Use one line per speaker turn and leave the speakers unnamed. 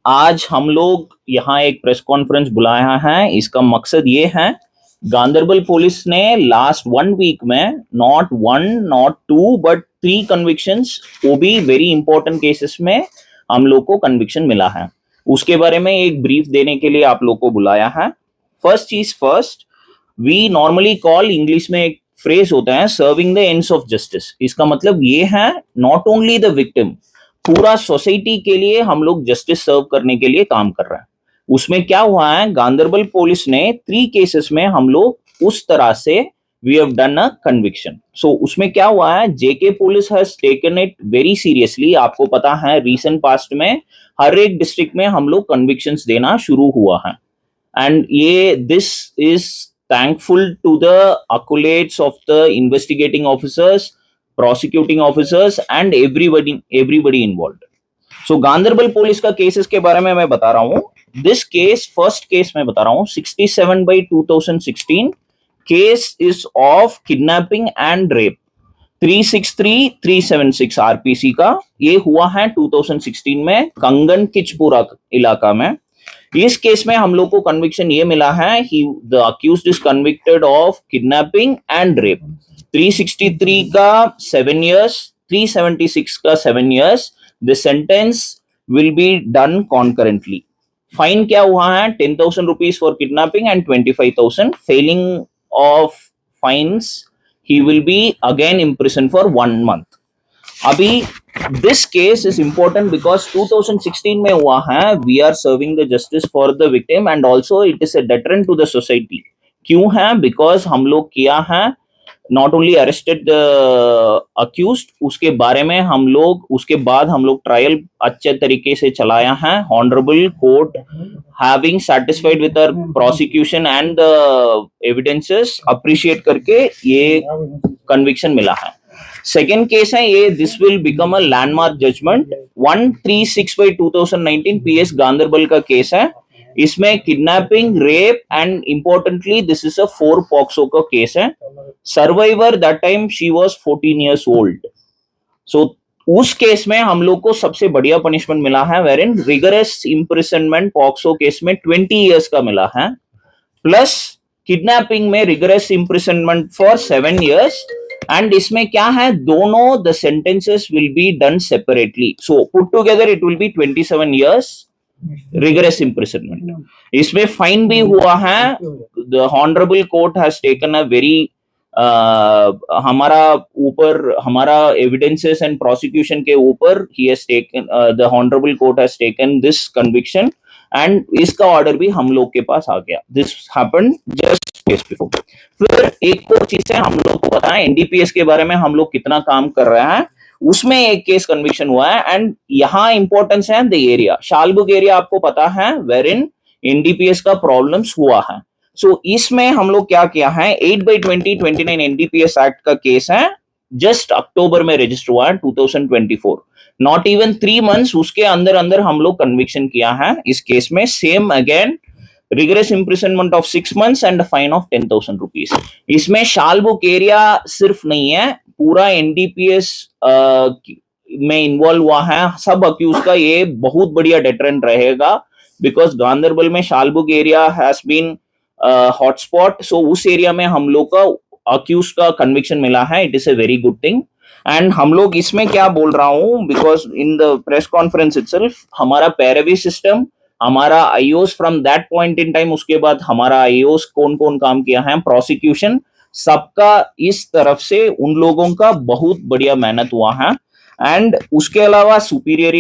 आज हम लोग यहाँ एक प्रेस कॉन्फ्रेंस बुलाया है। इसका मकसद ये है, गांदरबल पुलिस ने लास्ट 1 वीक में not one not two but 3 convictions, वो भी वेरी इंपॉर्टेंट केसेस में हम लोग को कन्विक्शन मिला है। उसके बारे में एक ब्रीफ देने के लिए आप लोग को बुलाया है। फर्स्ट चीज first, we normally call, English में एक फ्रेज होता है, serving the ends of justice. इसका मतलब ये है, नॉट ओनली द विक्टिम, पूरा सोसाइटी के लिए हम लोग जस्टिस सर्व करने के लिए काम कर रहे हैं। उसमें क्या हुआ है, गांदरबल पुलिस ने 3 केसेस में हम लोग उस तरह से we have done a conviction. So उसमें क्या हुआ है, JK police has taken it very seriously. आपको पता है रीसेंट पास्ट में हर एक डिस्ट्रिक्ट में हम लोग कन्विक्शंस देना शुरू हुआ है, एंड ये this is thankful to the accolades of the investigating officers, prosecuting officers and everybody involved. So Ganderbal police का केसेस के बारे में मैं बता रहा हूँ। दिस केस, फर्स्ट केस मैं बता रहा हूँ, 67/2016 case is of kidnapping and rape, 363-376 RPC का। ये हुआ है 2016 में कंगन किचपुरा इलाका में। इस केस में हम लोग को कन्विक्शन ये मिला है, the accused is convicted of kidnapping and rape. 363 का 7 years, 376 का 7 years। The sentence will be done concurrently. Fine क्या हुआ है, 10,000 rupees for kidnapping and 25,000। Failing of fines he will be again imprison for 1 month। अभी this case is important because 2016 में हुआ है। We are serving the justice for the victim and also it is a deterrent to the society. क्यों है, because हम लोग किया है, not only arrested the accused, उसके बारे में हम लोग, उसके बाद हम लोग ट्रायल अच्छे तरीके से चलाया है। Honourable court having satisfied with our prosecution and the evidences, appreciate करके ये कन्विक्शन मिला है। सेकेंड केस है ये, this will become a landmark judgment, 136/2019 PS Ganderbal का केस है। इसमें kidnapping, rape and importantly this is a 4 POCSO का केस है। Survivor that time she was 14 years old। So उस केस में हम लोग को सबसे बढ़िया पनिशमेंट मिला है, where in rigorous imprisonment POCSO case में 20 years का मिला है, प्लस किडनैपिंग में rigorous imprisonment for 7 years। And इसमें क्या है, दोनों the sentences will be done separately. So put together it will be 27 years rigorous imprisonment. इसमें फाइन भी हुआ है। The honourable court has taken a very, हमारा ऊपर, हमारा एविडेंसेस एंड प्रोसिक्यूशन के ऊपर ही has taken, the honourable court has taken this conviction and इसका ऑर्डर भी हम लोग के पास आ गया। This happened just case before. फिर एक और चीज है, हम लोग को पता है एनडीपीएस के बारे में हम लोग कितना काम कर रहे हैं। उसमें एक केस कन्विक्शन हुआ है एंड यहाँ इंपॉर्टेंस है द एरिया, शालबुग एरिया आपको पता है, वेर इन एनडीपीएस का प्रॉब्लम्स हुआ है। सो इसमें हम लोग क्या किया है, 8/2029 एनडीपीएस एक्ट का केस है, जस्ट अक्टूबर में रजिस्टर हुआ है 2024। नॉट इवन 3 months, उसके अंदर अंदर हम लोग कन्विक्शन किया है इस केस में। Same again rigorous imprisonment of 6 months and fine of 10,000 rupees. इसमें शालबुक एरिया सिर्फ नहीं है, पूरा एनडीपीएस में इन्वॉल्व हुआ है। सब अक्यूज का ये बहुत बढ़िया डेटरेंट रहेगा, बिकॉज गांदरबल में Shallbugh area has been hotspot. सो उस एरिया में हम लोग का अक्यूज का कन्विक्शन मिला है, it is a very good thing. And हम लोग इसमें क्या बोल रहा हूं, because in the press conference itself हमारा पैरावी सिस्टम, हमारा iOS from that point in time, उसके बाद हमारा आईओस कौन कौन काम किया है, प्रोसिक्यूशन, सबका इस तरफ से उन लोगों का बहुत बढ़िया मेहनत हुआ है। एंड उसके अलावा सुपीरियर